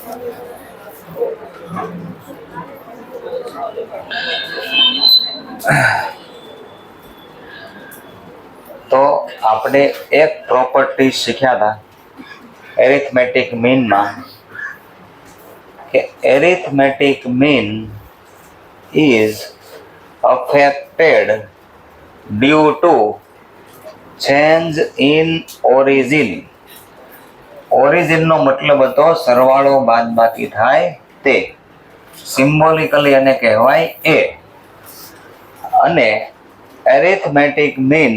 તો આપણે એક પ્રોપર્ટી શીખ્યા હતા એરિથમેટિક મીનમાં કે arithmetic mean is affected due to change in origin. ઓરિજિનનો મતલબ હતો સરવાળો બાદબાકી થાય તે, સિમ્બોલિકલી એને કહેવાય એ. અને arithmetic mean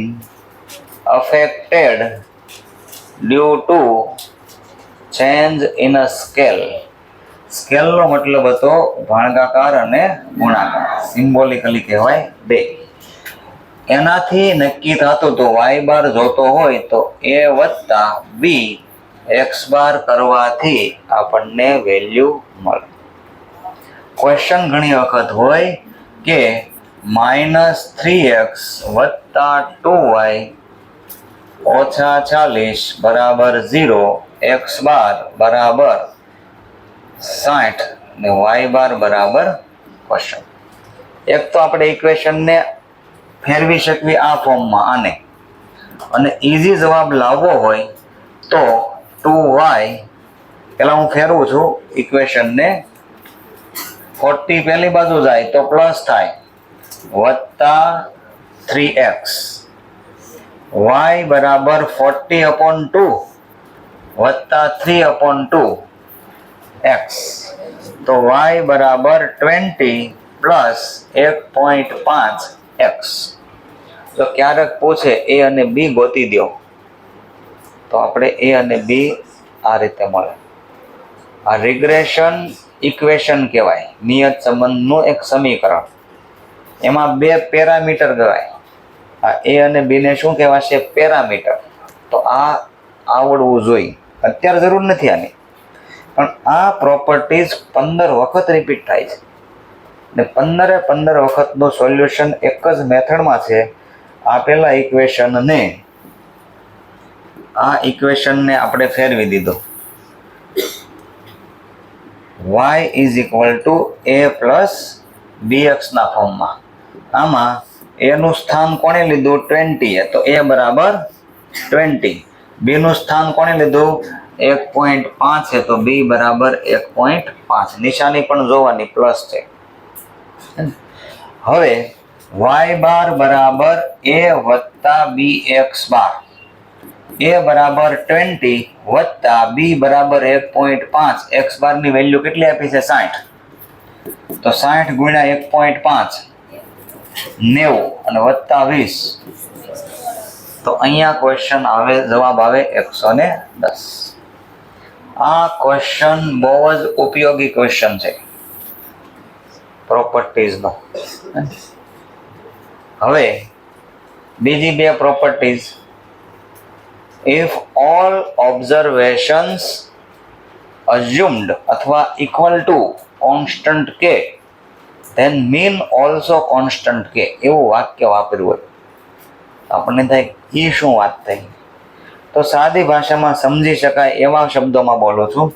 affected due to change in a scale. સ્કેલનો મતલબ હતો ભાગાકાર અને ગુણાકાર, સિમ્બોલિકલી કહેવાય બે. એનાથી નક્કી થતું તો વાય બાર જોતો હોય તો એ વત્તા બી એક્સ બાર કરવાથી આપણને વેલ્યુ મળે. ક્વેશ્ચન ઘણી વખત હોય કે -3x વત્તા 2y ઓછા 40 બરાબર 0, એક્સ બાર બરાબર 60 ને વાય બાર બરાબર ક્વેશ્ચન. એક તો આપણે ઇક્વેશનને ફેરવી શકવી આ ફોર્મમાં આને, અને ઈઝી જવાબ લાવવો હોય તો 2y, પેલા હું ફેરવું છું ઇક્વેશનને, 40 પહેલી બાજુ જાય તો પ્લસ થાય વત્તા 3x, y બરાબર 40/2 વત્તા 3/2 x, તો y બરાબર 20 પ્લસ 1.5 x. તો ક્યારેક પૂછે એ અને બી ગોતી દો, તો આપણે એ અને બી આ રીતે મળે. આ રિગ્રેશન ઇક્વેશન કહેવાય, નિયત સંબંધનું એક સમીકરણ. એમાં બે પેરામીટર કહેવાય. આ એ અને બી ને શું કહેવાશે? પેરામીટર. તો આ આવડવું જોઈએ. અત્યારે જરૂર નથી આની, પણ આ પ્રોપર્ટીઝ 15 વખત રિપીટ થાય છે ને 15 વખતનું સોલ્યુશન એક જ મેથડમાં છે. આપેલા ઇક્વેશનને આપણે ફેરવી દીધો, y is equal to a plus bx ના ફોર્મમાં. આમાં a નું સ્થાન કોણે લીધું? 20, તો a બરાબર 20. b નું સ્થાન કોણે લીધું? 1.5 છે, તો b બરાબર 1.5. નિશાની પણ જોવાની પ્લસ છે. હવે y બાર બરાબર a વત્તા bx બાર, a બરાબર 20 વત્તા b બરાબર 1.5. x બાર ની વેલ્યુ કેટલી આપી છે? 60. તો 60 ગુણ્યા 1.5 90 અને વત્તા 20. તો અહીંયા ક્વેશ્ચન આવે, જવાબ આવે 110. આ ક્વેશ્ચન બહુ જ ઉપયોગી ક્વેશ્ચન છે પ્રોપર્ટીઝનો. હવે બીજી બે properties, if all observations assumed અથવા ઇક્વલ ટુ કોન્સ્ટન્ટ કે then mean also constant કે, એવું વાક્ય વાપર્યું હોય આપણને થાય એ શું વાત થઈ? તો સાદી ભાષામાં સમજી શકાય એવા શબ્દોમાં બોલું છું.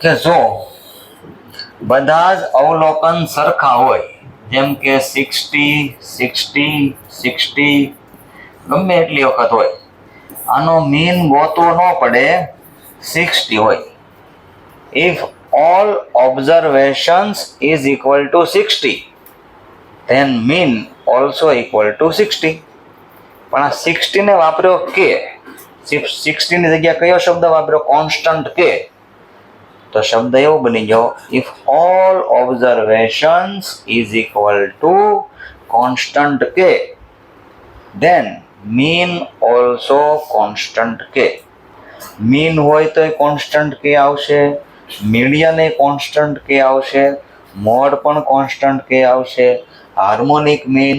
કે જો બધા જ અવલોકન સરખા હોય, જેમ કે 60 60 60 ગમે એટલી વખત હોય, આનો મીન ગોતવો ન પડે, 60 હોય. If all observations is equal to 60 then mean also equal to 60. પણ આ 60 ને વાપર્યો કે, 60 ની જગ્યાએ કયો શબ્દ વાપર્યો? કોન્સ્ટન્ટ કે. તો શબ્દ એવો બની ગયો, if all observations is equal to constant k then mean also constant k. Mean હોય તો કોન્સ્ટન્ટ કે આવશે, મીડિયન કોન્સ્ટન્ટ કે આવશે, મોડ પણ કોન્સ્ટન્ટ કે આવશે, હાર્મોનિક મીન,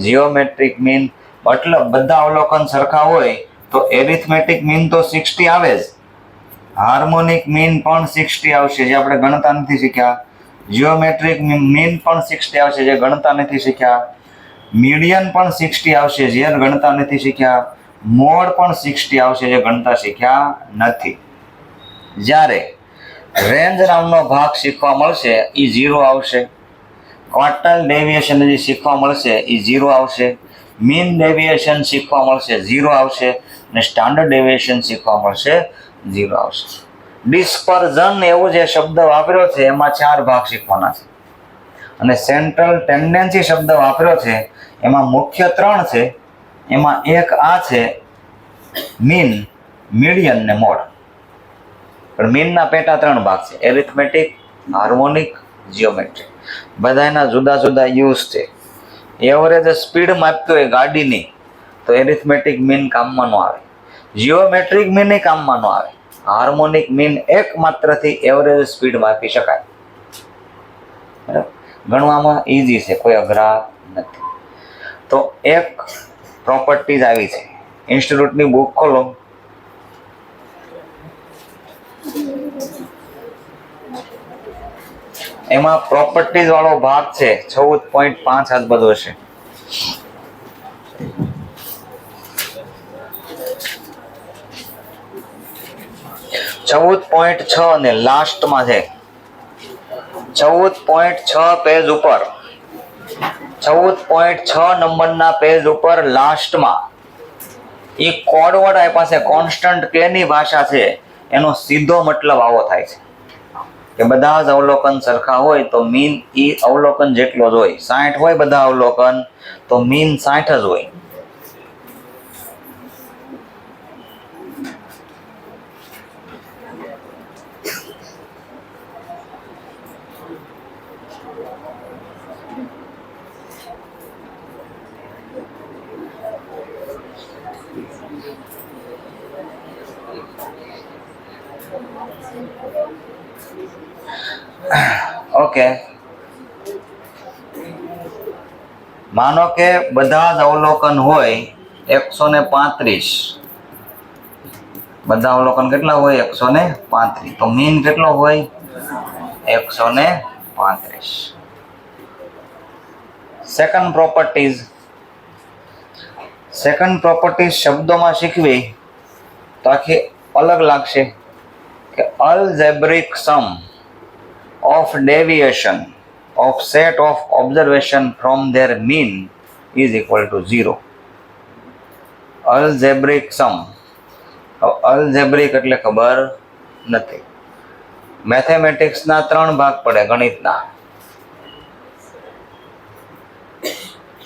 જીઓમેટ્રિક મીન, મતલબ બધા અવલોકન સરખા હોય તો એરિથમેટિક મીન તો 60 આવે જ, હાર્મોનિક મીન પણ 60 આવશે જે આપણે ગણતા નથી શીખ્યા, જીઓમેટ્રિક મીન પણ 60 આવશે જે ગણતા નથી શીખ્યા, મીડિયન પણ 60 આવશે જે ગણતા નથી શીખ્યા, મોડ પણ 60 આવશે જે ગણતા શીખ્યા નથી. જ્યારે રેન્જ નામનો ભાગ શીખવા મળશે એ 0 આવશે, ક્વાર્ટાઇલ ડેવિએશન જે શીખવા મળશે એ 0 આવશે, મીન ડેવિએશન શીખવા મળશે 0 આવશે અને સ્ટાન્ડર્ડ ડેવિએશન શીખવા મળશે 0 આવશે. ડિસ્પર્ઝન એવું જે શબ્દ વાપર્યો છે એમાં 4 ભાગ શીખવાના છે અને સેન્ટ્રલ ટેન્ડન્સી શબ્દ વાપર્યો છે એમાં મુખ્ય 3 છે. એમાં એક આ છે મીન, મીડિયન ને મોડ. પણ મીનના પેટા 3 ભાગ છે, એરિથમેટિક, હાર્મોનિક, જીઓમેટ્રિક. બધાના જુદા જુદા યુઝ છે. એવરેજ સ્પીડ માપતી હોય ગાડીની તો એરિથમેટિક મીન કામમાં ન આવે, જીઓમેટ્રિક મીન કામમાં ન આવે, હાર્મોનિક મીન એકમાત્રથી એવરેજ સ્પીડ માપી શકાય. બરાબર, ગણવામાં ઇઝી છે, કોઈ અઘરા નથી. તો એક પ્રોપર્ટીઝ આવી છે. ઇન્સ્ટિટ્યૂટની બુક ખોલો, એમાં પ્રોપર્ટીઝ વાળો ભાગ છે 14.5 આજુબાજુ હશે. .6 અને લાસ્ટમાં છે 14.6 પેજ ઉપર, 14.6 નંબરના પેજ ઉપર લાસ્ટમાં એ કોડવર્ડ આપ્યા છે. કોન્સ્ટન્ટ કેની ભાષા છે એનો સીધો મતલબ આવો થાય છે કે બધા જ અવલોકન સરખા હોય તો મીન એ અવલોકન જેટલો જ હોય. 60 હોય બધા અવલોકન તો મીન 60 જ હોય. ઓકે, માનો કે બધા જ અવલોકન હોય 135. બધા અવલોકન કેટલા હોય? 135. તો મીન કેટલો હોય? 135. સેકન્ડ પ્રોપર્ટીઝ શબ્દોમાં શીખવી તો આખી અલગ લાગશે કે algebraic sum of deviation of set of observation from their mean is equal to 0. Algebraic sum. Algebraic એટલે ખબર નથી. મેથેમેટિક્સના 3 ભાગ પડે ગણિતના,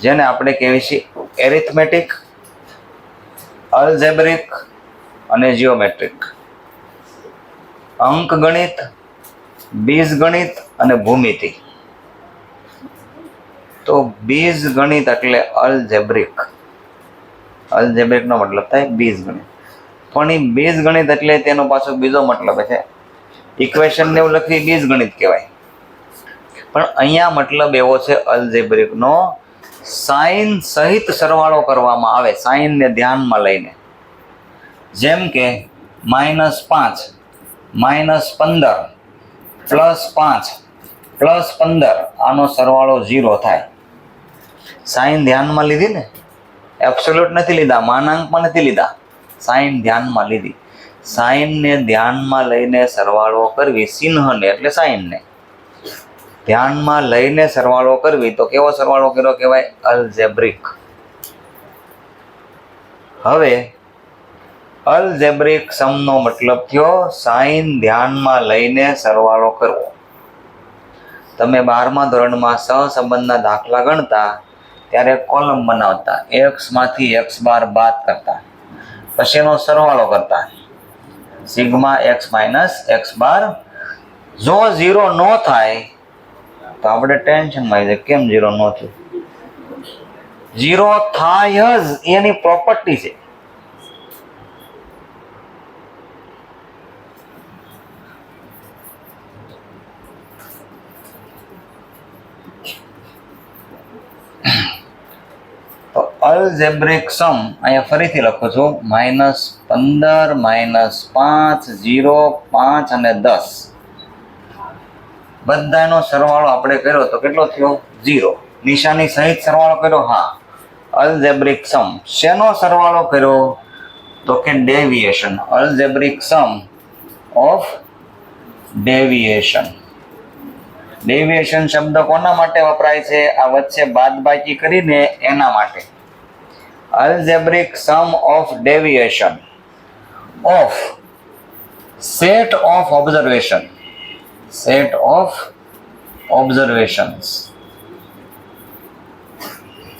જેને આપણે કહેવી છીએ એરિથમેટિક, અલ્જેબ્રિક અને જીઓમેટ્રિક. અંક ગણિત, બીજ ગણિત અને ભૂમિતિ. તો બીજ ગણિત એટલે અલ્જેબ્રિક. અલ્જેબ્રિકનો મતલબ થાય બીજ ગણિત. પણ એ બીજ ગણિત એટલે તેનો પાછો બીજો મતલબ છે ઇક્વેશન ને એવું લખવી બીજ ગણિત કહેવાય. પણ અહીંયા મતલબ એવો છે અલ્જેબ્રિકનો સાઇન સહિત સરવાળો કરવામાં આવે, સાઇનને ધ્યાનમાં લઈને. જેમ કે -5 -15 +5 +15 આનો સરવાળો 0 થાય. સાઇન ધ્યાનમાં લીધી ને, એબ્સોલ્યુટ નથી લીધા, માનાંકમાં નથી લીધા, સાઇન ધ્યાનમાં લીધી. સાઇનને ધ્યાનમાં લઈને સરવાળો કરવી, ચિહ્નને એટલે સાઇનને ધ્યાનમાં લઈને સરવાળો કરવી તો કેવો સરવાળો કર્યો કહેવાય? અલ્જેબ્રિક. હવે અલ્જેબ્રિક સમનો મતલબ થયો સાઇન ધ્યાનમાં લઈને સરવાળો કરવો. તમે 12મા ધોરણમાં સહસંબંધના દાખલા ગણતા ત્યારે કોલમ બનાવતા, x માંથી x બાર બાદ કરતા, પછી એનો સરવાળો કરતા, સિગ્મા x માઇનસ x બાર. જો 0 ન થાય તો આપણે ટેન્શનમાં આવી જાય, કેમ 0 ન થયું? 0 થાય જ એની પ્રોપર્ટી છે. તો અલ્જેબ્રિક સમ અહીંયા ફરીથી લખું છું, -15 -5 0 5 અને 10 બધાનો સરવાળો આપણે કર્યો તો કેટલો થયો? 0. નિશાની સહિત સરવાળો કર્યો? હા. અલ્જેબ્રિક સમ શેનો સરવાળો કર્યો તો કે deviation. Algebraic sum of deviation. Deviation શબ્દ કોના માટે વપરાય છે? આ વચ્ચે બાદબાકી કરીને એના માટે. Algebraic sum of deviation of set of observation. Set of observations.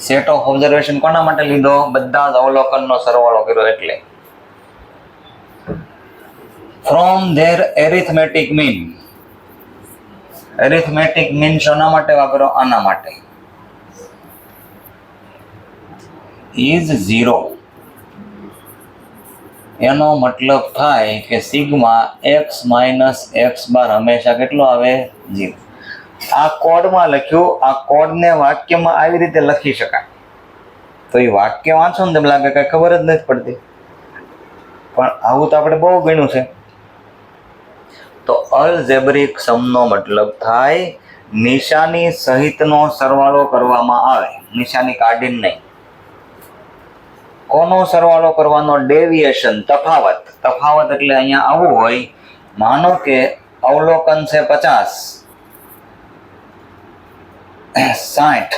Set of observation કોના માટે લીધો? બધા જ અવલોકનનો સરવાળો કર્યો એટલે. From their arithmetic mean. Arithmetic mean શોના માટે વાપરો? આના માટે. ઇઝ 0. એનો મતલબ થાય કે sigma x minus x bar હંમેશા કેટલો આવે? 0. આ કોડમાં લખ્યું. આ કોડને વાક્યમાં આવી રીતે લખી શકાય. તો એ વાક્ય વાંચો ને તેમ લાગે કઈ ખબર જ નથી પડતી, પણ આવું તો આપણે બહુ ગણ્યું છે. તો અલ્જેબ્રિક સમનો મતલબ થાય નિશાની સહિતનો સરવાળો કરવામાં આવે, નિશાની કાઢીને નહીં. કોનો સરવાળો કરવાનો? ડેવિએશન, તફાવત. તફાવત એટલે અહીંયા આવું હોય, માનો કે અવલોકન છે 50, 60,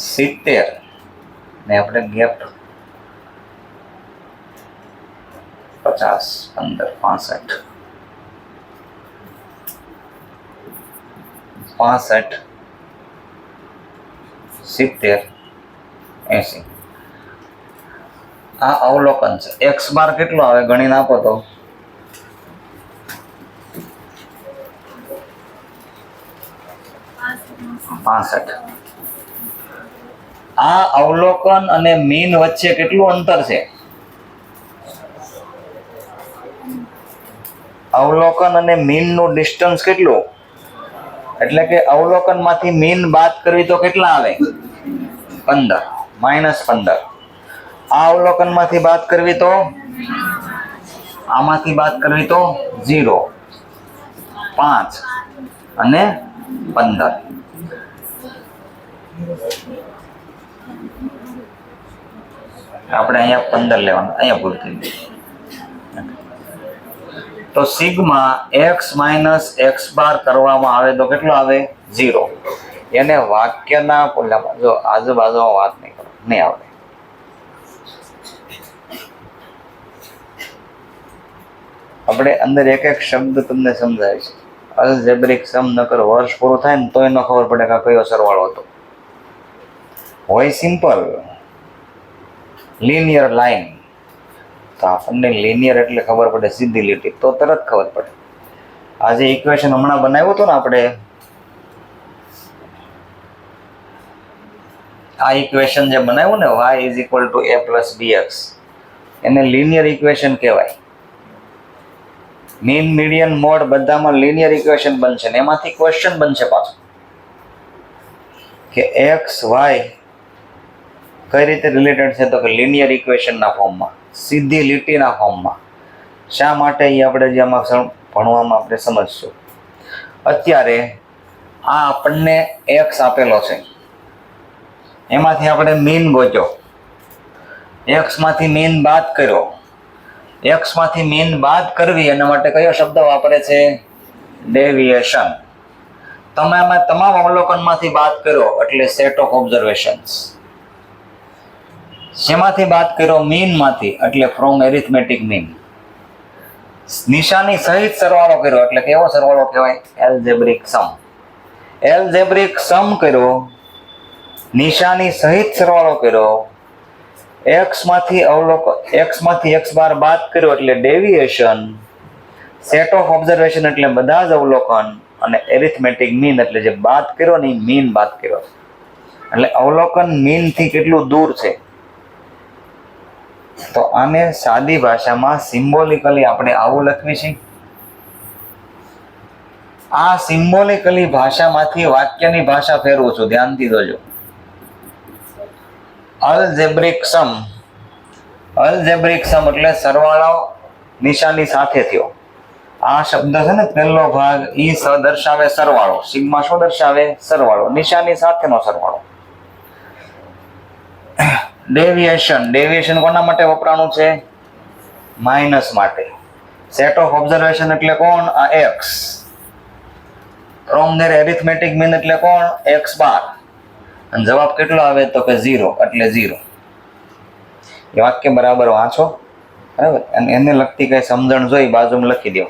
70 ને આપણે ગેપ 50, 15, 65, 65, 70, 80. આ અવલોકન છે. એક્સ બાર કેટલો આવે ગણીને આપો તો? આ અવલોકન અને મીન વચ્ચે કેટલું અંતર છે? અવલોકન અને મીન નું ડિસ્ટન્સ કેટલું? એટલે કે અવલોકન માંથી મીન બાદ કરવી તો કેટલા આવે? 15, -15. આ અવલોકન માંથી બાદ કરવી તો, આમાંથી બાદ કરવી તો 0, 5 અને 15. આપણે અહીંયા 15 લેવાનું, અહીંયા ભૂલ થઈ ગઈ. તો sigma x minus x bar કરવામાં આવે તો કેટલો આવે? 0. એને વાક્યના જો આજુબાજુમાં વાત નહીં કરો, નહીં આવડે. આપણે અંદર એક એક શબ્દ તમને સમજાય છે. અલ્જેબ્રિક સમ નકર વર્ષ પૂરું થાય ને તોય ન ખબર પડે કે કયો સરવાળો હતો. હોય સિમ્પલ લિનિયર લાઈન, તો આપણને લિનિયર એટલે ખબર પડે, સીધી લીટી તો તરત ખબર પડે. આજે ઇક્વેશન હમણાં બનાવ્યું હતું ને આપણે, આ ઇક્વેશન જે બનાવ્યું ને y = a + bx, એને લિનિયર ઇક્વેશન કહેવાય. મીન, મીડિયન, મોડ બધામાં લિનિયર ઇક્વેશન બનશે ને એમાંથી ક્વેશ્ચન બનશે પાછું કે એક્સ વાય કઈ રીતે રિલેટેડ છે? તો કે લિનિયર ઇક્વેશનના ફોર્મમાં, સીધી લીટીના ફોર્મમાં. શા માટે એ આપણે જે આમાં ભણવામાં આપણે સમજશું. અત્યારે આ આપણને એક્સ આપેલો છે, એમાંથી આપણે મીન ગોત્યો, એક્સમાંથી મીન બાદ કર્યો. એક્સમાંથી મીન બાદ કરવી એના માટે કયો શબ્દ વાપરે છે? ડેવિએશન. તમે આમાં તમામ અવલોકનમાંથી બાદ કર્યો એટલે સેટ ઓફ ઓબ્ઝર્વેશન્સ. શેમાંથી બાદ કર્યો? મીનમાંથી, એટલે ફ્રોમ એરિથમેટિક મીન. નિશાની સહિત સરવાળો કર્યો એટલે કેવો સરવાળો કહેવાય? એલ્જેબ્રિક સમ. એલ્જેબ્રિક સમ કર્યો, નિશાની સહિત સરવાળો કર્યો, એક્સમાંથી એક્સ બાર બાદ કર્યો એટલે ડેવિએશન, સેટ ઓફ ઓબ્ઝર્વેશન એટલે બધા જ અવલોકન, અને એરિથમેટિક મીન એટલે જે બાદ કર્યો ને મીન બાદ કર્યો. એટલે અવલોકન મીન થી કેટલું દૂર છે. તો આને સાદી ભાષામાં સિમ્બોલિકલી આપણે આવું લખવી છે. આ સિમ્બોલિકલી ભાષામાંથી વાક્યની ભાષા ફેરવું છું, ધ્યાનથી જોજો. અલ્જેબ્રિક સમ. અલ્જેબ્રિક સમ એટલે સરવાળો નિશાની સાથે થયો. આ શબ્દ છે ને પહેલો ભાગ, ઈ દર્શાવે સરવાળો. સિગ્મા શું દર્શાવે? સરવાળો, નિશાની સાથેનો સરવાળો. ડેવિએશન કોના માટે વપરાણું છે? માઇનસ માટે. સેટ ઓફ ઓબ્ઝર્વેશન એટલે કોણ? આ x. From their arithmetic mean એટલે કોણ? X bar. અને જવાબ કેટલો આવે? તો કે 0, એટલે 0. એ વાક્ય બરાબર વાંચો, બરાબર, અને એને લગતી કઈ સમજણ જોઈ બાજુમાં લખી દો.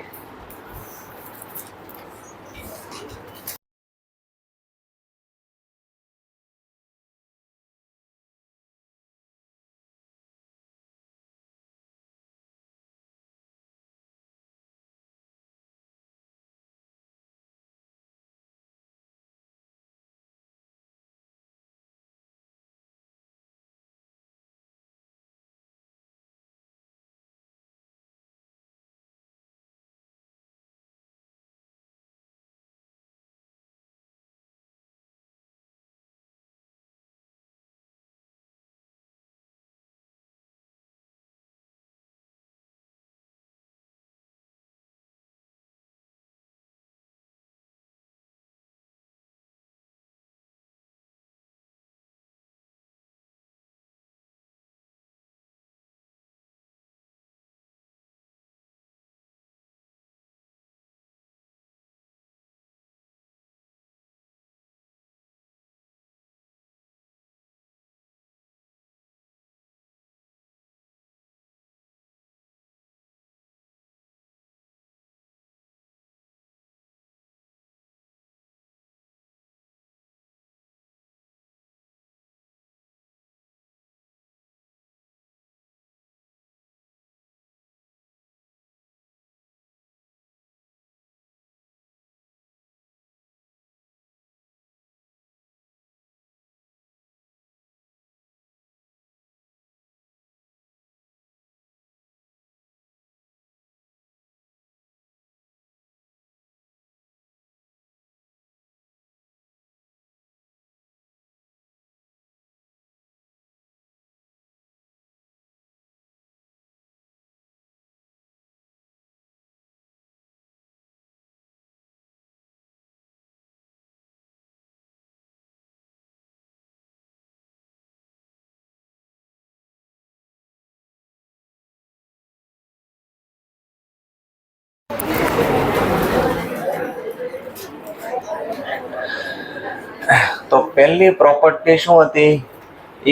તો પહેલી પ્રોપર્ટી શું હતી?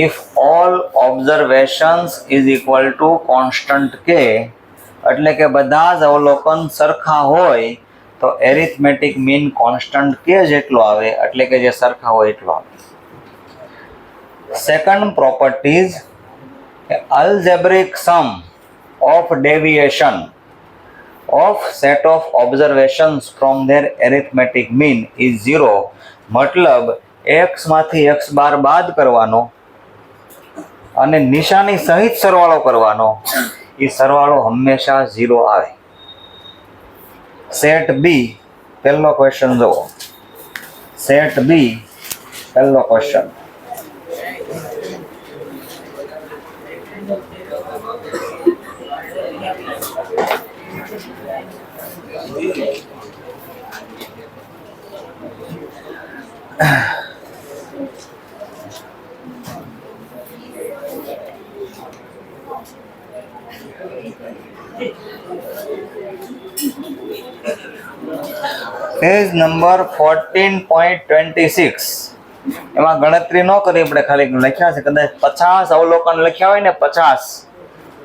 If all observations is equal to constant કે, એટલે કે બધા જ અવલોકન સરખા હોય તો એરિથમેટિક મીન કોન્સ્ટન્ટ કે જેટલો આવે, એટલે કે જે સરખા હોય એટલો આવે. Second properties, algebraic sum of deviation of set of observations from their arithmetic mean is 0. મતલબ x માંથી x બાર બાદ કરવાનો અને નિશાની સહિત સરવાળો કરવાનો, એ સરવાળો હંમેશા 0 આવે. સેટ બી પહેલો ક્વેશ્ચન જુઓ. સેટ બી પહેલો ક્વેશ્ચન. Page number 14.26. એમાં ગણતરી ન કરી, આપણે ખાલી લખ્યા છે. કદાચ 50 અવલોકન લખ્યા હોય ને, 50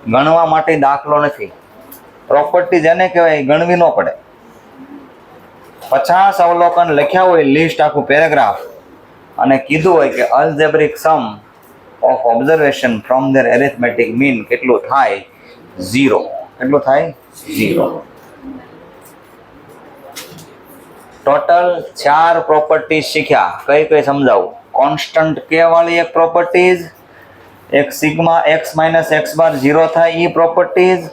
ગણવા માટે દાખલો નથી. પ્રોપર્ટી જેને કહેવાય ગણવી ન પડે. 50 અવલોકન લખ્યા હોય, લિસ્ટ આખું પેરેગ્રાફ, અને કીધું હોય કે algebraic sum of observation from their arithmetic mean કેટલું થાય? 0. કેટલું થાય? 0. ટોટલ 4 પ્રોપર્ટીઝ શીખ્યા. કઈ કઈ સમજાવું? કોન્સ્ટન્ટ કે વાળી એક પ્રોપર્ટીઝ, એક sigma x minus x bar 0 થાય એ પ્રોપર્ટીઝ,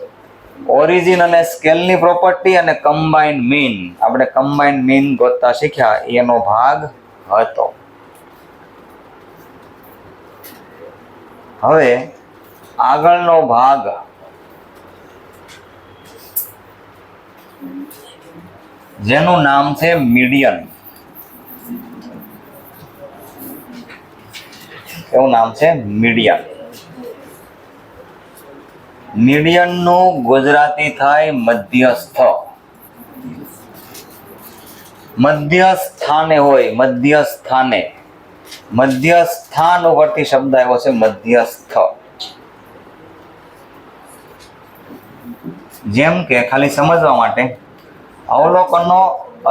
ઓરિજિન અને સ્કેલની પ્રોપર્ટી, અને કમ્બાઇન્ડ મીન. આપણે કમ્બાઇન્ડ મીન ગોતતા શીખ્યા, એનો ભાગ હતો. હવે આગળનો ભાગ, જેનું નામ છે મીડિયન. એવું નામ છે મીડિયન. મીડિયનનું ગુજરાતી થાય મધ્યસ્થ. મધ્યસ્થાને હોય, મધ્યસ્થાને. મધ્યસ્થાન ઉપરથી શબ્દ આવ્યો છે મધ્યસ્થ. જેમ કે ખાલી સમજવા માટે, અવલોકનો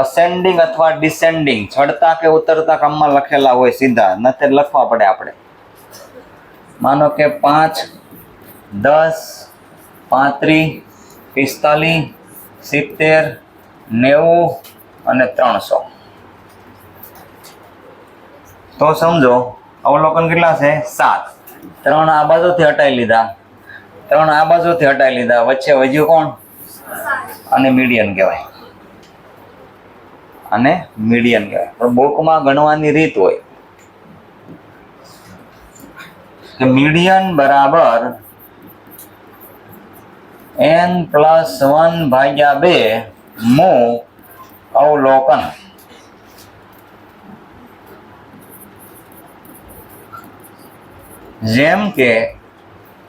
અસેન્ડિંગ અથવા ડિસેન્ડિંગ, ચડતા કે ઉતરતા ક્રમમાં લખેલા હોય સીધા, નથી લખવા પડે આપણે. માનો કે 5, 10, 35, 45, 70, 90 અને 300. તો સમજો અવલોકન કેટલા છે? 7. 3 આ બાજુથી હટાવી લીધા, 3 આ બાજુથી હટાવી લીધા, વચ્ચે વધ્યું કોણ? અને મીડિયન કહેવાય. અને મીડિયન કહેવાય. પણ બુકમાં ગણવાની રીત હોય કે મીડિયન બરાબર n+1/2 મૂ અવલોકન. જેમ કે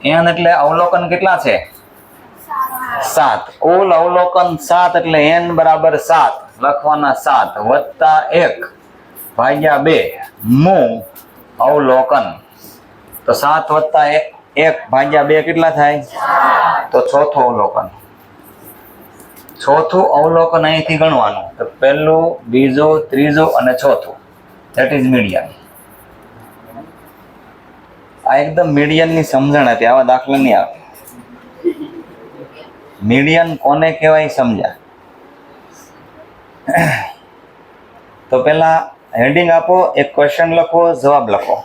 n એટલે અવલોકન કેટલા છે? 7. કુલ અવલોકન 7 એટલે n બરાબર 7 લખવાના, 7 વત્તા 1/2 મૂ અવલોકન. તો 7 વત્તા 1/2 કેટલા થાય? તો ચોથું અવલોકન. ચોથું અવલોકન અહીંથી ગણવાનું. તો પહેલું, બીજું, ત્રીજું અને ચોથું. That is median. આ એકદમ મીડિયનની સમજણ હતી, આવા દાખલા નહીં આવે. મીડિયન કોને કહેવાય સમજ્યા? તો પેલા હેડિંગ આપો, એક ક્વેશ્ચન લખો, જવાબ લખો.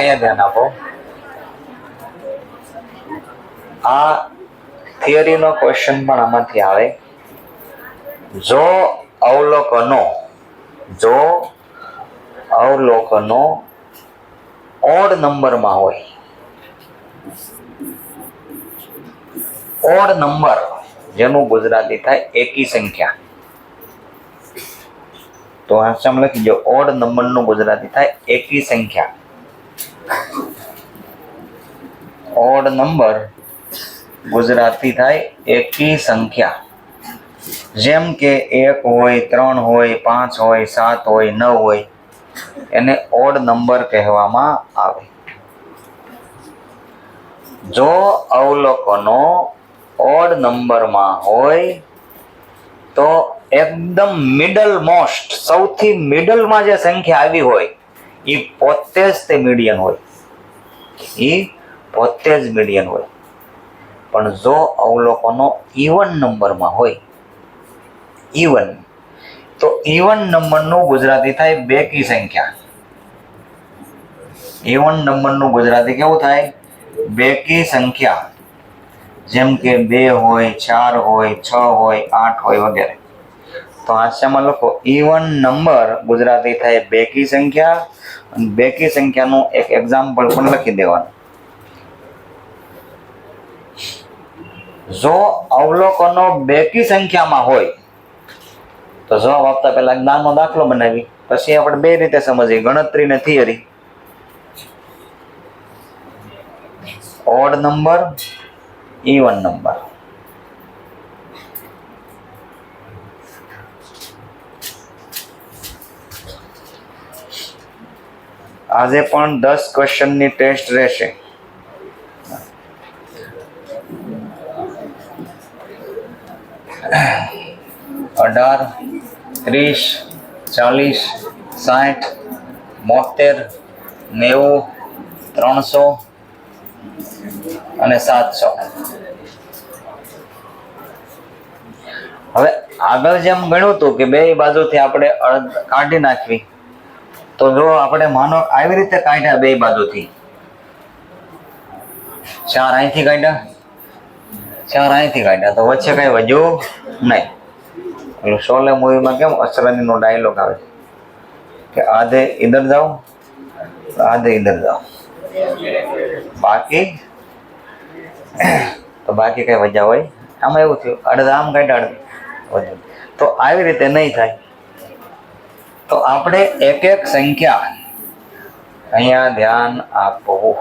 અહીંયા ધ્યાન આપો. આ થિયરીનો ક્વેશ્ચન પણ આમાંથી આવે. જો અવલોકનો ઓડ નંબરમાં હોય, ઓડ નંબર જેનું ગુજરાતી થાય એકી સંખ્યા, તો આસામ લખી દો. ઓડ નંબરનું ગુજરાતી થાય એકી સંખ્યા. ઓડ નંબર ગુજરાતી થાય એકી સંખ્યા. જેમ કે 1 હોય, 3 હોય, 5 હોય, 7 હોય, 9 હોય, એને ઓડ નંબર કહેવામાં આવે. જો અવલોકનો ઓડ નંબરમાં હોય તો એકદમ મિડલ મોસ્ટ, સૌથી મિડલમાં જે સંખ્યા આવી હોય એ પોતે જ તે મીડિયન હોય. પણ જો અવલોકનો ઇવન નંબરમાં હોય, ઇવન, તો ઇવન નંબરનું ગુજરાતી થાય બેકી સંખ્યા. ઇવન નંબરનું ગુજરાતી કેવું થાય? બેકી સંખ્યા. જેમ કે 2 હોય, 4 હોય, 6 હોય, 8 હોય વગેરે. તો આશામાં લખો ઇવન નંબર ગુજરાતી થાય બેકી સંખ્યા. અને બેકી સંખ્યાનું એક એક્ઝામ્પલ પણ લખી દેવાનું. જો અવલોકનો બેકી સંખ્યામાં હોય તો જવાબ આપતા પહેલા નાનો દાખલો બનાવી, પછી આપણે બે રીતે સમજીએ, ગણતરી ને theory. Odd number, even number. આજે પણ 10 ક્વેશ્ચનની ટેસ્ટ રહેશે. અઢાર, 30, 40, 60, 72, 90, 300 અને 700. હવે આગળ જેમ ગણ્યું હતું કે બે બાજુથી આપણે કાઢી નાખવી, તો જો આપણે માનો આવી રીતે કાઢ્યા બે બાજુથી, 4 અહીંથી કાઢ્યા, 4 અહીંથી કાઢ્યા, તો વચ્ચે કઈ વધ્યું નહીં. એટલે શોલે મૂવીમાં કેમ અસરાનીનો ડાયલોગ આવે કે આધે ઇધર જાઓ, આધે ઇધર જાઓ, બાકી કઈ વજ્યા હોય. આમાં એવું થયું, અડધા આમ કાઢ્યા, અડધા વધ્યું. તો આવી રીતે નહીં થાય. તો આપણે એક એક સંખ્યા અહીંયા ધ્યાન આપવું.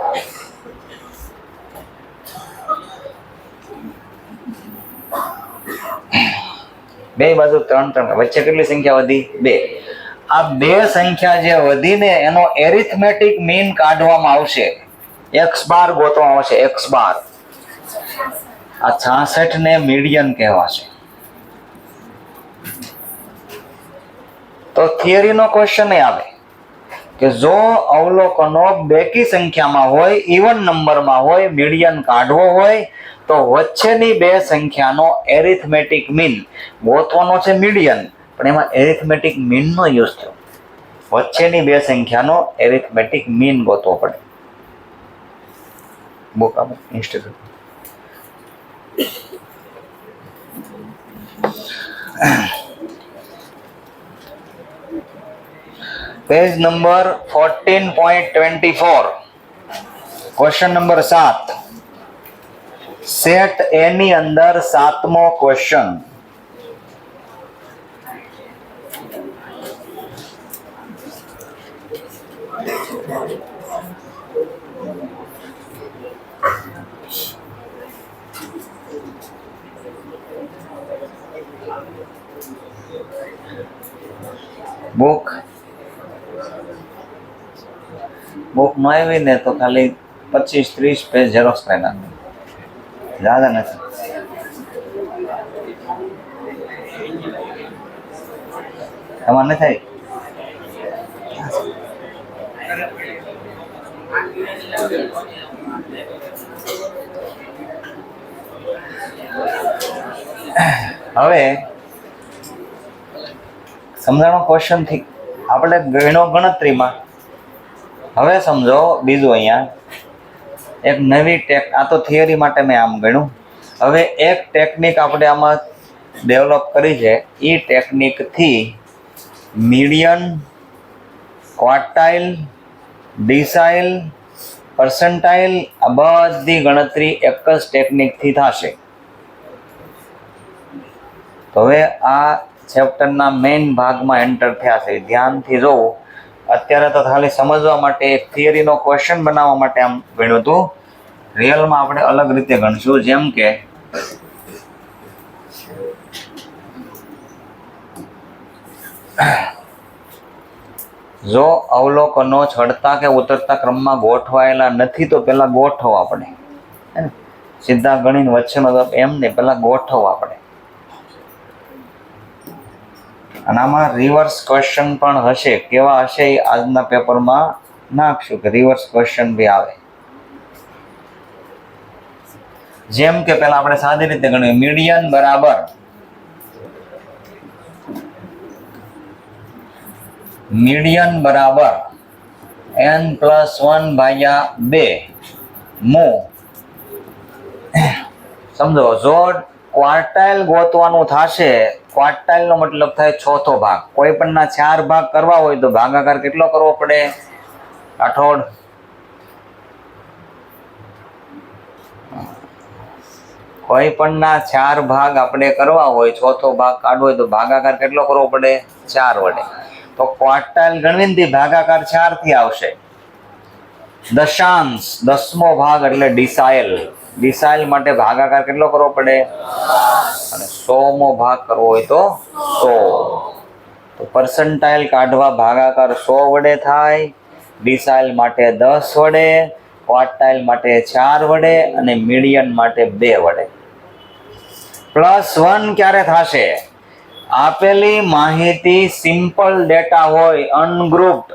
બે બાજુ 3, વચ્ચે કેટલી સંખ્યા વધી? 2. આ બે સંખ્યા જે વધીને એનો એરિથમેટિક મીન કાઢવામાં આવશે, x બાર ગોતવામાં આવશે. x બાર, આ 66 ને મીડિયન કહેવાશે. તો થિયરીનો ક્વેશ્ચન એ આવે કે જો અવલોકનો બેકી સંખ્યામાં હોય, ઇવન નંબરમાં હોય, મીડિયન કાઢવો હોય, તો વચ્ચેની બે સંખ્યાનો એરિથમેટિક મીન ગોતવાનો છે. મીડિયન, પણ એમાં એરિથમેટિક મીનનો યુઝ થયો. વચ્ચેની બે સંખ્યાનો એરિથમેટિક મીન ગોતવો પડે. બુક આપો institute. Page number 14.24, question number 7. Set A ની અંદર 7મો ક્વેશ્ચન. બુક ન આવી ને તો ખાલી 25-30 પેજ ઝેરોક્સ કરી નાખો, જ્યાદા નથી. એમાં નહીં થાય. હવે સમજાણો ક્વેશ્ચન થી આપણે ગણો ગણતરીમાં હવે સમજો બીજું, અહીંયા એક નવી આ તો થિયરી માટે મેં આમ ગણ્યું. હવે એક ટેકનિક આપણે આમાં ડેવલપ કરી છે. એ ટેકનિકથી મીડિયન, ક્વાર્ટાઇલ, ડિસાઇલ, પર્સન્ટાઇલ આ બધી ગણતરી એક જ ટેકનિકથી થશે. તો હવે આ ચેપ્ટરના મેઇન ભાગમાં એન્ટર થયા છે. ધ્યાનથી જોવું. અત્યારે તો ખાલી સમજવા માટે એક થિયરીનો ક્વેશ્ચન બનાવવા માટે આમ ગણ્યું હતું. રિયલમાં આપણે અલગ રીતે ગણશું. જેમ કે જો અવલોકનો ચડતા કે ઉતરતા ક્રમમાં ગોઠવાયેલા નથી તો પહેલા ગોઠવો આપણે. સીધા ગણીને વચ્ચેનો એમ નહીં, પહેલા ગોઠવો આપણે. અને આમાં રિવર્સ ક્વેશ્ચન પણ હશે. કેવા હશે એ આજના પેપરમાં નાખશું કે રિવર્સ ક્વેશ્ચન બી આવે. જેમ કે પહેલા આપણે સાદી રીતે ગણીએ. મીડિયન બરાબર n+1/2 મુ. સમજો જો ક્વાર્ટાઇલ ગોતવાનું થશે, ક્વાર્ટાઇલ નો મતલબ થાય ચોથો ભાગ. કોઈ પણ ના 4 ભાગ કરવા હોય તો ભાગાકાર કેટલો કરવો પડે રાઠોડ? કોઈ પણ ના 4 ભાગ આપણે કરવા હોય, ચોથો ભાગ કાઢવો હોય તો ભાગાકાર કેટલો કરવો પડે? 4 વડે. તો ક્વાર્ટાઇલ ગણવીને ભાગાકાર 4 થી આવશે. દશાંશ, 10મો ભાગ એટલે ડિસાઇલ. ડિસાઇલ માટે ભાગાકાર કેટલો કરવો પડે? અને 100મો ભાગ કરવો હોય તો 100. તો પર્સન્ટાઇલ કાઢવા ભાગાકાર 100 વડે થાય, ડિસાઇલ માટે 10 વડે, ક્વાર્ટાઇલ માટે 4 વડે અને મીડિયન માટે 2 વડે. +1 ક્યારે થશે? આપેલી માહિતી સિમ્પલ ડેટા હોય, અનગ્રુપ્ડ,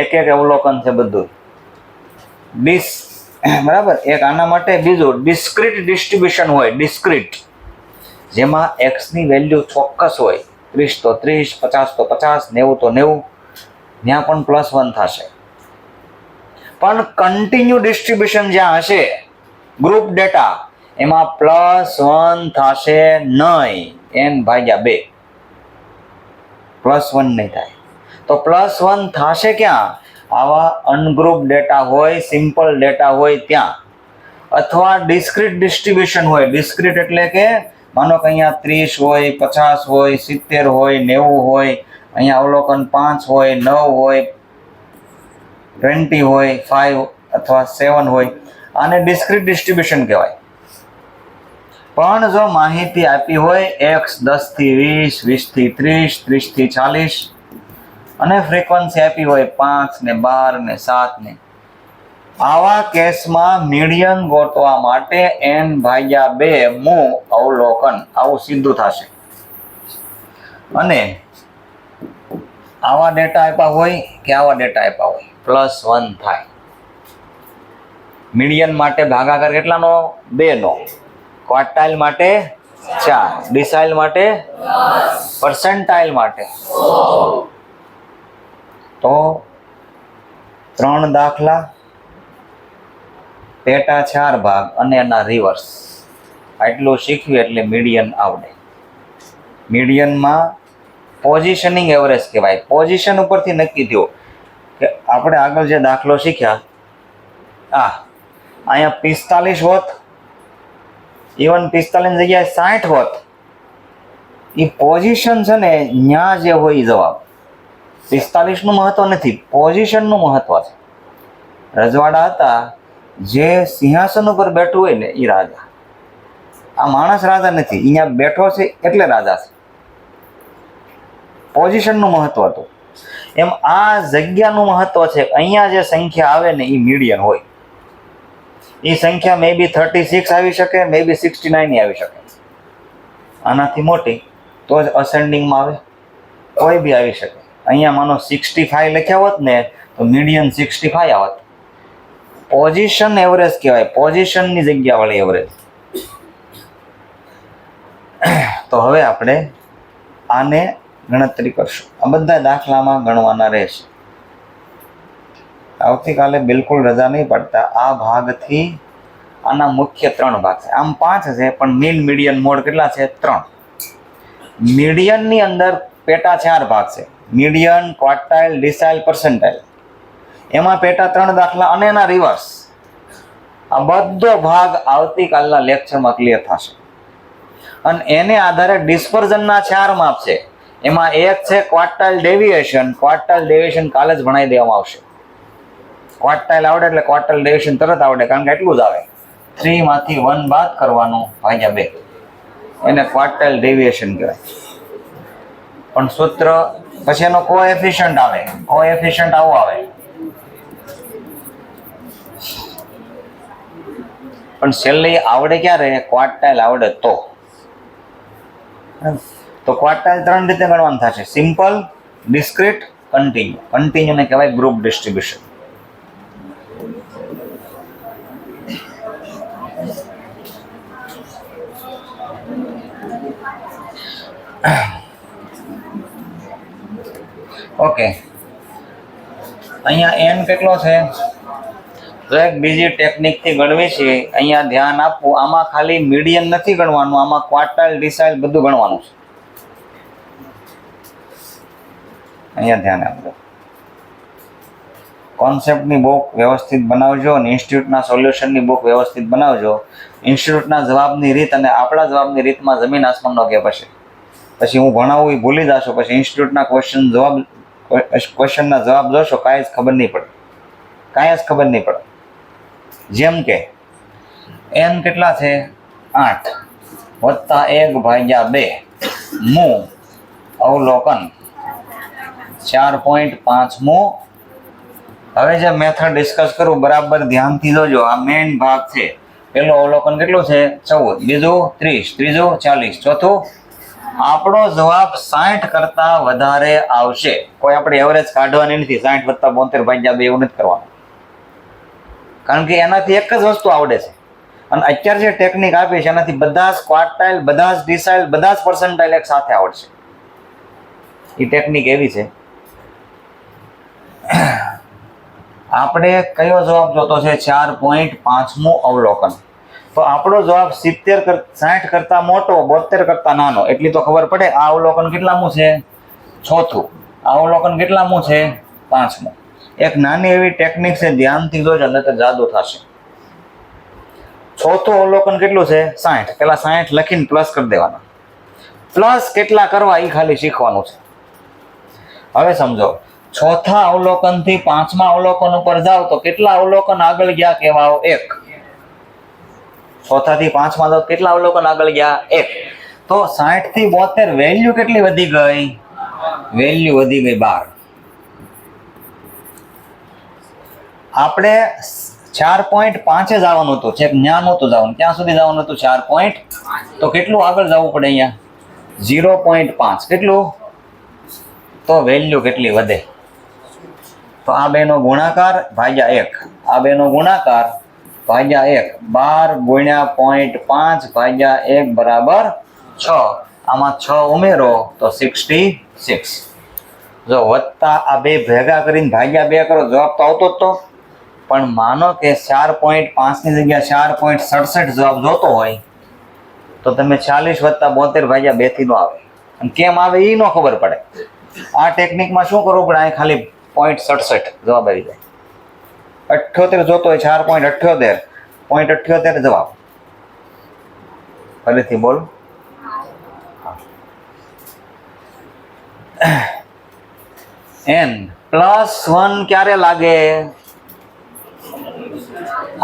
એક અવલોકન છે બધું. બરાબર. એક આના માટે. બીજું ડિસ્ક્રીટ ડિસ્ટ્રીબ્યુશન હોય. ડિસ્ક્રીટ જેમાં x ની વેલ્યુ ચોક્કસ હોય. 30 તો 30, 50 તો 50, 90 તો 90. ત્યાં પણ +1 થશે. પણ કન્ટિન્યુ ડિસ્ટ્રીબ્યુશન જ્યાં હશે, ગ્રુપ ડેટા, એમાં +1 થશે નહીં. n/2 +1 નહીં થાય. તો +1 થશે ક્યાં? આવા અનગ્રુપ ડેટા હોય, સિમ્પલ ડેટા હોય ત્યાં. અથવા ડિસ્ક્રીટ ડિસ્ટ્રીબ્યુશન હોય. ડિસ્ક્રીટ એટલે કે માનો કે અહીંયા 30 હોય, 50 હોય, 70 હોય, 90 હોય, અહીંયા અવલોકન 5 હોય, 9 હોય, 20 હોય, 5 અથવા 7 હોય. આને ડિસ્ક્રીટ ડિસ્ટ્રીબ્યુશન કહેવાય. પણ જો માહિતી આપી હોય x 10 થી 20, 20 થી 30, 30 થી 40 અને ફ્રીક્વન્સી આપી હોય 5 ને 12 ને 7 ને, આવા કેસમાં મીડિયન ગોતવા માટે n/2 મુ અવલોકન આવું સીધું થશે. અને આવા ડેટા આપ્યા હોય કે આવા ડેટા આપ્યા હોય, +1 થાય. મીડિયન માટે ભાગાકાર કેટલાનો? 2 નો. ક્વાર્ટાઇલ માટે 4, ડિસાઇલ માટે 10, પર્સન્ટાઇલ માટે 100. તો 3 દાખલા, પેટા 4 ભાગ અને એના રિવર્સ. આટલું શીખવી એટલે મીડિયન આવડે. મીડિયનમાં પોઝિશનિંગ એવરેજ કહેવાય. પોઝિશન ઉપરથી નક્કી થયો કે આપણે આગળ જે દાખલો શીખ્યા, અહીંયા 45 હોત, ઇવન 45 ની જગ્યાએ 60 હોત, એ પોઝિશન છે ને ન્યા જે હોય એ જવાબ. 45 નું મહત્વ નથી, પોઝિશનનું મહત્વ છે. રજવાડા હતા, જે સિંહાસન ઉપર બેઠું હોય ને એ રાજા. આ માણસ રાજા નથી, અહીંયા બેઠો છે એટલે રાજા છે. પોઝિશનનું મહત્વ હતું. એમ આ જગ્યાનું મહત્વ છે. અહીંયા જે સંખ્યા આવે ને એ મીડિયન હોય. એ સંખ્યા મે બી 36 આવી શકે, મે બી 69 આવી શકે. આનાથી મોટી તો જ અસેન્ડિંગમાં આવે, કોઈ બી આવી શકે. અહીંયા માનો 65 લખ્યા હોત ને તો મીડિયન 65 આવત. પોઝિશન એવરેજ કહેવાય, પોઝિશનની જગ્યાવાળી એવરેજ. તો હવે આપણે આને ગણતરી કરશું. આ બધા દાખલામાં ગણવાના રહેશે. આવતીકાલે બિલકુલ રજા નહીં પડતા. આ ભાગથી આના મુખ્ય 3 ભાગ છે. આમ 5 છે પણ મીન મીડિયન મોડ કેટલા છે? 3. મીડિયનની અંદર પેટા 4 ભાગ છે. Median, quartile, decile, percentile. એમાં પેટા 3 દાખલા અને એના રિવર્સ. આ બધો ભાગ આવતીકાલના લેક્ચરમાં ક્લિયર થશે. અને એને આધારે ડિસ્પર્ઝનના 4 માપ છે. એમાં એક છે ક્વાર્ટાઇલ ડેવિએશન. ક્વાર્ટાઇલ ડેવિએશન કાલે જ ભણાવી દેવામાં આવશે. ક્વાર્ટાઇલ આવડે એટલે ક્વાર્ટાઇલ ડેવિએશન તરત આવડે, કારણ કે એટલું જ આવે. 3 માંથી 1 બાદ કરવાનું ભાગ્યા 2, એને ક્વાર્ટાઇલ ડેવિએશન કહેવાય. પણ સૂત્ર પછી એનો કોએફિશિયન્ટ આવે. કોએફિશિયન્ટ આવું આવે. પણ છેલ્લે આવડે ક્યારે? ક્વાર્ટાઇલ આવડે તો ક્વાર્ટાઇલ 3 રીતે ગણવાનું થશે: સિમ્પલ, ડિસ્ક્રીટ, કન્ટિન્યુ. કન્ટિન્યુને કહેવાય ગ્રુપ ડિસ્ટ્રીબ્યુશન. ઓકે, અહીંયા n કેટલો છે? તો એક બીજી ટેકનિકથી ગણવી છે. અહીંયા ધ્યાન આપવું, આમાં ખાલી મીડિયન નથી ગણવાનું, આમાં ક્વાર્ટાઇલ, ડિસાઇલ બધું ગણવાનું છે. અહીંયા ધ્યાન આપજો. કોન્સેપ્ટની બુક વ્યવસ્થિત બનાવજો અને ઇન્સ્ટિટ્યૂટના સોલ્યુશનની બુક વ્યવસ્થિત બનાવજો. ઇન્સ્ટિટ્યૂટના જવાબની રીત અને આપણા જવાબની રીતમાં જમીન આસમાનનો ગેપ હશે. પછી હું ભણાવું એ ભૂલી જશો. પછી ઇન્સ્ટિટ્યૂટના ક્વેશ્ચનના જવાબ જોશો, કાંઈ જ ખબર નહીં પડે. કાંઈ જ ખબર નહીં પડે. જેમ કે n કેટલા છે? 8 વત્તા 1 ભાગ્યા 2 મું અવલોકન 4.5 મું. હવે જે મેથડ ડિસ્કસ કરું બરાબર ધ્યાનથી જોજો. આ મેઇન ભાગ છે. પેલું અવલોકન કેટલું છે? 14, બીજું 30, ત્રીજું 40, ચોથું આપણો જવાબ 60 કરતા વધારે આવશે. કોઈ આપણે એવરેજ કાઢવાની નથી. 60 વત્તા 72 ભાગ્યા 2 એવું નથી કરવાનું, કારણ કે એનાથી એક જ વસ્તુ આવડે છે. અને અત્યારે જે ટેકનિક આપી છે એનાથી બધા જ ક્વાર્ટાઇલ, બધા જ ડિસાઇલ, બધા જ પર્સન્ટાઇલ એક સાથે આવડશે. એ ટેકનિક એવી છે. આપણે કયો જવાબ જોતો છે? 4.5મું અવલોકન. તો આપણો જવાબ 60 કરતા મોટો, 72 કરતા નાનો, એટલી તો ખબર પડે. આ અવલોકન કેટલામું છે? 6થું. આ અવલોકન કેટલામું છે? 5મું. એક નાની એવી ટેકનિક છે, ધ્યાનથી જોજો એટલે તો જાદુ થશે. 6થું અવલોકન કેટલું છે? 60. પેલા 60 લખીને પ્લસ કરી દેવાના. પ્લસ કેટલા કરવા એ ખાલી શીખવાનું છે. હવે સમજો, 6થા અવલોકન થી 5મા અવલોકન ઉપર જાઓ તો કેટલા અવલોકન આગળ ગયા કહેવાઓ? 1. 6થા થી 5મા જાઓ કેટલા અવલોકન આગળ ગયા? 1. તો 60 થી 72 વેલ્યુ કેટલી વધી ગઈ? વેલ્યુ વધી ગઈ 12. આપણે 4.5 જ આવવાનું હતું, છેક જ્ઞાન નહોતું જવાનું. ક્યાં સુધી જવાનું હતું? 4. તો કેટલું આગળ જવું પડે? અહીંયા 0.5. કેટલું? તો વેલ્યુ કેટલી વધે? તો આ બેનો ગુણાકાર ભાગ્યા 1, આ બેનો ગુણાકાર ભાગ્યા 1, 12 ગુણ્યા 0.5 ભાગ્યા 1 બરાબર 6. આમાં 6 ઉમેરો તો 66. જો વત્તા આ બે ભેગા કરીને ભાગ્યા 2 કરો, જવાબ તો આવતો જ તો. પણ માનો કે 4.5 ની જગ્યા 4.67 જવાબ જોતો હોય તો તમે 40 વત્તા 72 ભાગ્યા 2 થી નો આવે. અને કેમ આવે એ નો ખબર પડે. આ ટેકનિકમાં શું કરવું પડે? અહીં ખાલી 0.67 જવાબ આવી જાય. 78 જોતો હોય 4.78, 0.78 જવાબ. ફરીથી બોલ. n +1 ક્યારે લાગે?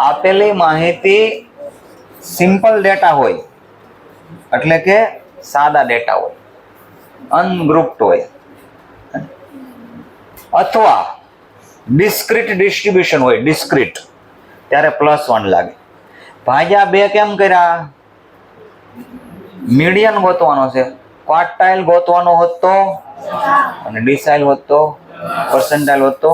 આપેલી માહિતી સિમ્પલ ડેટા હોય, એટલે કે સાદા ડેટા હોય, અનગ્રુપ્ડ હોય, અથવા ડિસ્ક્રીટ ડિસ્ટ્રીબ્યુશન હોય, ડિસ્ક્રીટ, ત્યારે +1 લાગે. ભાગ્યા 2 કેમ કર્યા? મીડિયન ગોતવાનો છે. ક્વાર્ટાઇલ ગોતવાનો હોત તો, અને ડિસાઇલ હોત તો, પર્સન્ટાઇલ હોત તો.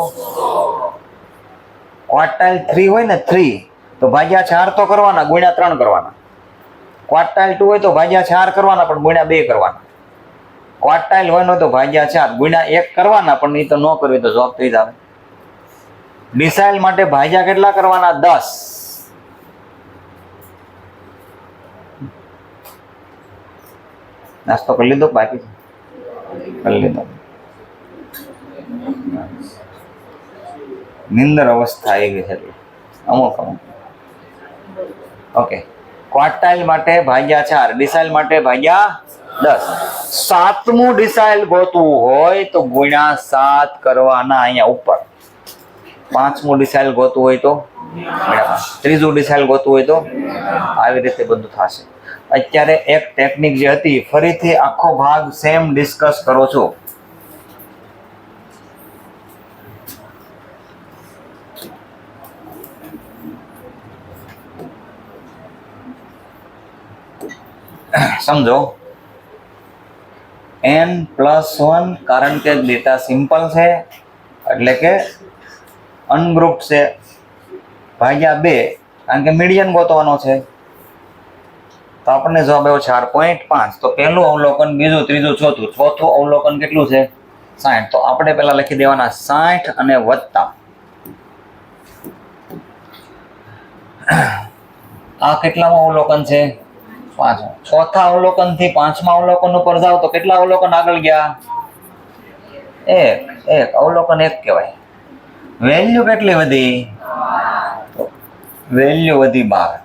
ક્વાર્ટાઇલ 3 હોય ને 3, તો ભાગ્યા 4 તો કરવાના, ગુણ્યા 3 કરવાના. ક્વાર્ટાઇલ 2 હોય તો ભાગ્યા 4 કરવાના, પણ ગુણ્યા 2 કરવાના. ક્વાર્ટાઇલ 1 હોય તો ભાગ્યા 4 ગુણ્યા 1 કરવાના, પણ એ તો ન કરવી તો જવાબ થઈ જ આવે. ડિસાઇલ માટે ભાગ્યા કેટલા કરવાના? 10. નાસ્તો કરી લીધો? બાકી કરી લીધો. નિંદર અવસ્થા આવી છે અમુક. ઓકે. ક્વાર્ટાઇલ માટે ભાગ્યા 4, ડિસાઇલ માટે ભાગ્યા 10. સાતમું ડિસાઇલ ગોતવું હોય તો ગુણ્યા 7 કરવાના અહીંયા ઉપર. પાંચમું ડિસાઇલ ગોતવું હોય તો ગુણ્યા 5. ત્રીજું ડિસાઇલ ગોતવું હોય તો આવી રીતે બધું થશે. અત્યારે એક ટેકનિક જે હતી ફરીથી આખો ભાગ સેમ ડિસ્કસ કરો છો. સમજો. n+1 કારણ કે ડેટા સિમ્પલ છે એટલે કે અનગ્રુપ્ડ છે, ભાગ્યા 2 કારણ કે મીડિયન ગોતવાનો છે. તો આપણને જવાબ આવ્યો 4.5. તો પહેલું અવલોકન, બીજું, ત્રીજું, ચોથું અવલોકન કેટલું છે? 60. તો આપણે પહેલા લખી દેવાના 60 અને વત્તા આ કેટલામાં અવલોકન છે? 5. ચોથા અવલોકન થી પાંચમા અવલોકન ઉપર જાવ તો કેટલા અવલોકન આગળ ગયા? એક અવલોકન 1 કહેવાય. વેલ્યુ કેટલી વધી? વેલ્યુ વધી 12.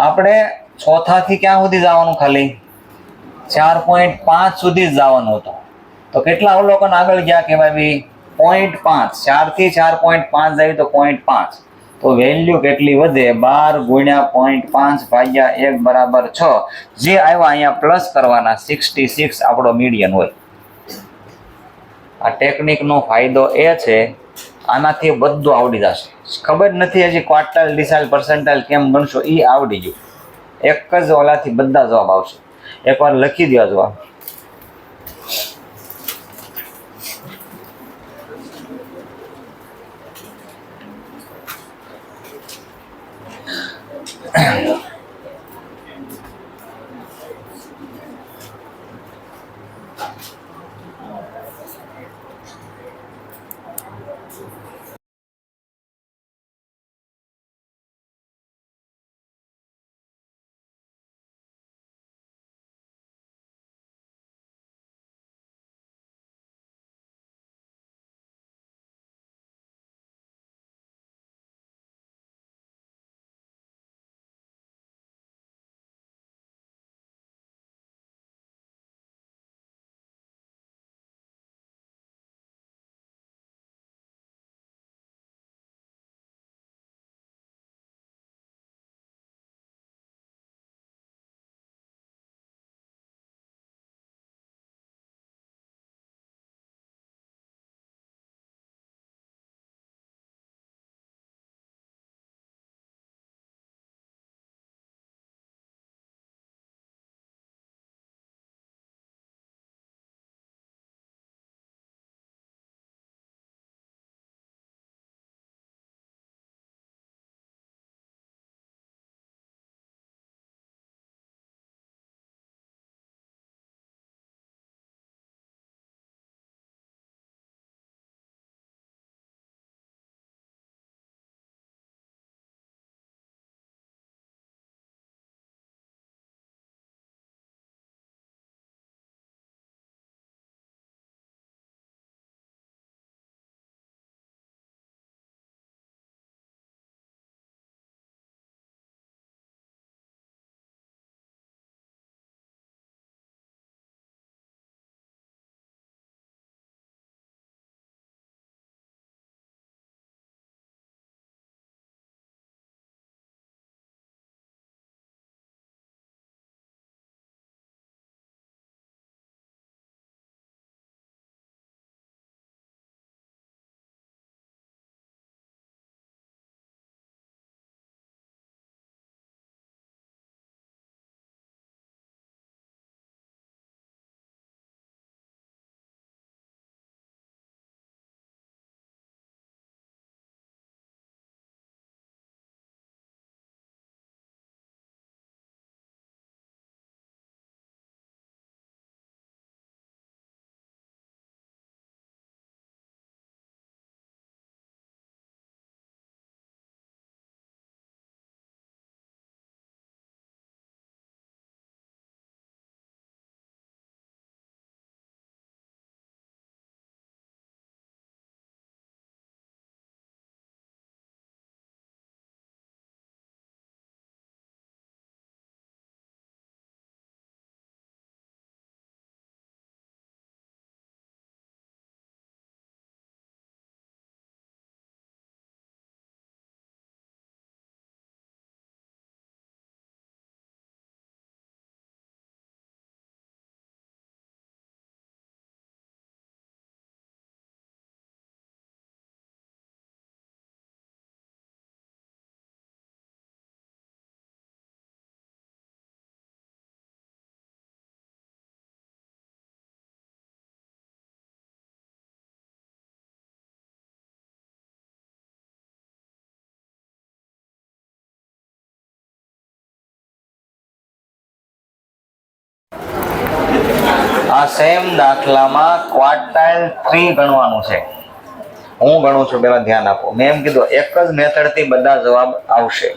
આપણે ચોથા થી ક્યાં સુધી જવાનું? ખાલી 4.5 સુધી જ જવાનું હતું. તો કેટલા અવલોકન આગળ ગયા કહેવાય? 0.5. 4 થી 4.5 જાય તો 0.5. તો વેલ્યુ કેટલી વધે? 12 ગુણ્યા 0.5 ભાગ્યા 1 બરાબર 6. જે આવ્યા અહીંયા પ્લસ કરવાના. 66 આપણો મીડિયન હોય. આ ટેકનિકનો ફાયદો એ છે આનાથી બધું આવડી જશે. ખબર નથી હજી ક્વાર્ટાઇલ, ડિસાઇલ, પર્સન્ટાઇલ કેમ ગણશો, એ આવડી ગયું. એક જ ઓલાથી બધા જવાબ આવશે. એકવાર લખી દો જવાબ. આ સેમ દાખલામાં ક્વાર્ટાઇલ 3 ગણવાનું છે. હું ગણું છું, પેલા ધ્યાન આપો. મેં એમ કીધું એક જ મેથડ થી બધા જવાબ આવશે.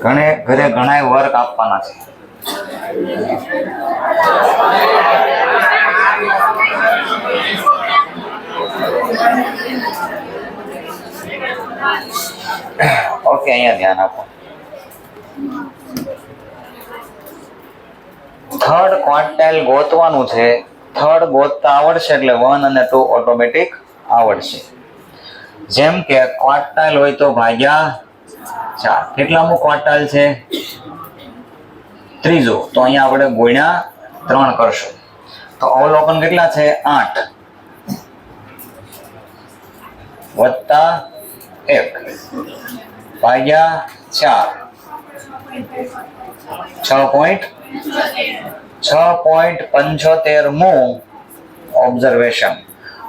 ઘરે ઘણાય વર્ક આપવાના છે. ઓકે, અહીંયા ધ્યાન આપો. થર્ડ ક્વાર્ટાઇલ ગોતવાનું છે. થર્ડ ગોતતા આવડશે એટલે 1 અને 2 ઓટોમેટિક આવડશે. જેમ કે ક્વાર્ટાઇલ હોય તો ભાગ્યા 4. કેટલામું ક્વાર્ટાઇલ છે? ત્રીજું. તો અહીંયા આપણે ગુણ્યા 3 કરશું. તો અવલોકન કેટલા છે? 8 વત્તા 1 ભાગ્યા 4 6.75મું ઓબ્ઝર્વેશન.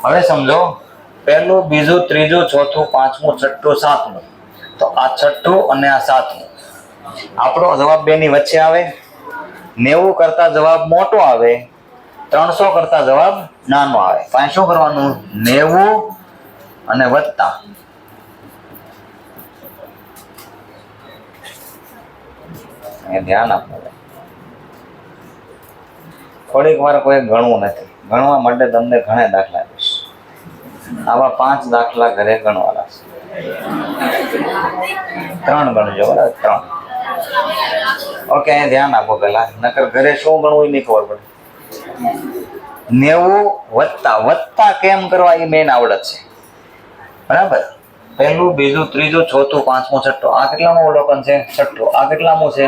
હવે સમજો, પહેલું, બીજું, ત્રીજું, ચોથું, પાંચમું, છઠ્ઠું, સાતમું. તો આ છઠ્ઠું અને આ સાતમું. આપણો જવાબ બે ની વચ્ચે આવે. 90 કરતા જવાબ મોટો આવે, 300 કરતા જવાબ નાનો આવે. પછી શું કરવાનું? 90 અને વત્તા ધ્યાન આપવું. થોડીક વાર કોઈ ગણવું નથી. ગણવા માટે તમને ઘણા દાખલા આપીશ. આવા 5 દાખલા ઘરે ગણવાના છે. 3 ગણજો, બરાબર? 3. ઓકે, અહીંયા ધ્યાન આપો પેલા, નકર ઘરે શું ગણવું એ નહીં ખબર પડે. 90 વત્તા કેમ કરવા એ મેઇન આવડત છે, બરાબર? પહેલું, બીજું, ત્રીજું, ચોથું, પાંચમું, છઠ્ઠું. આ કેટલામું અવલોકન છે? છઠ્ઠું. આ કેટલામું છે?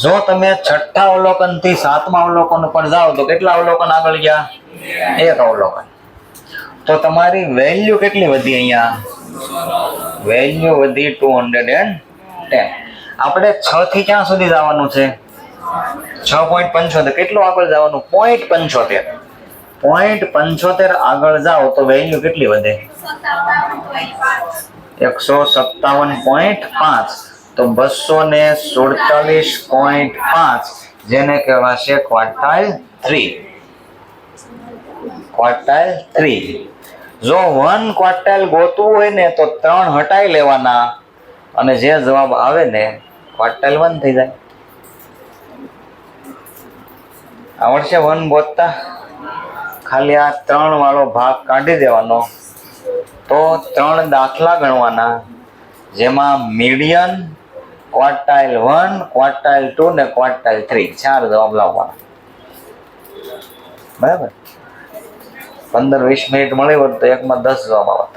જો તમે છઠ્ઠા અવલોકન થી 7મા અવલોકન પર જાઓ તો કેટલા અવલોકન આગળ ગયા? 1 અવલોકન. તો તમારી વેલ્યુ કેટલી વધી? અહીંયા વેલ્યુ વધી 210. આપણે 6 થી ક્યાં સુધી જવાનું છે? 6.75. કેટલું આગળ જવાનું? 0.75. 0.75 આગળ જાઓ તો વેલ્યુ કેટલી વધે? 157.5. તો 247.5, જેને કહેવાશે ક્વાર્ટાઇલ 3. ક્વાર્ટાઇલ 3. જો 1 ક્વાર્ટાઇલ ગોતવું હોય ને તો 3 હટાઈ લેવાના અને જે જવાબ આવે ને ક્વાર્ટાઇલ 1 થઈ જાય. આવડશે 1 ગોતતા? ખાલી આ 3 વાળો ભાગ કાઢી દેવાનો. તો 3 દાખલા ગણવાના, જેમાં મીડિયન, ક્વાર્ટાઇલ 1, ક્વાર્ટાઇલ 2 ને ક્વાર્ટાઇલ 3, 4 જવાબ લાવવાના. બરાબર? 15-20 મિનિટ મળી હોત તો એકમાં 10 જવાબ આવત.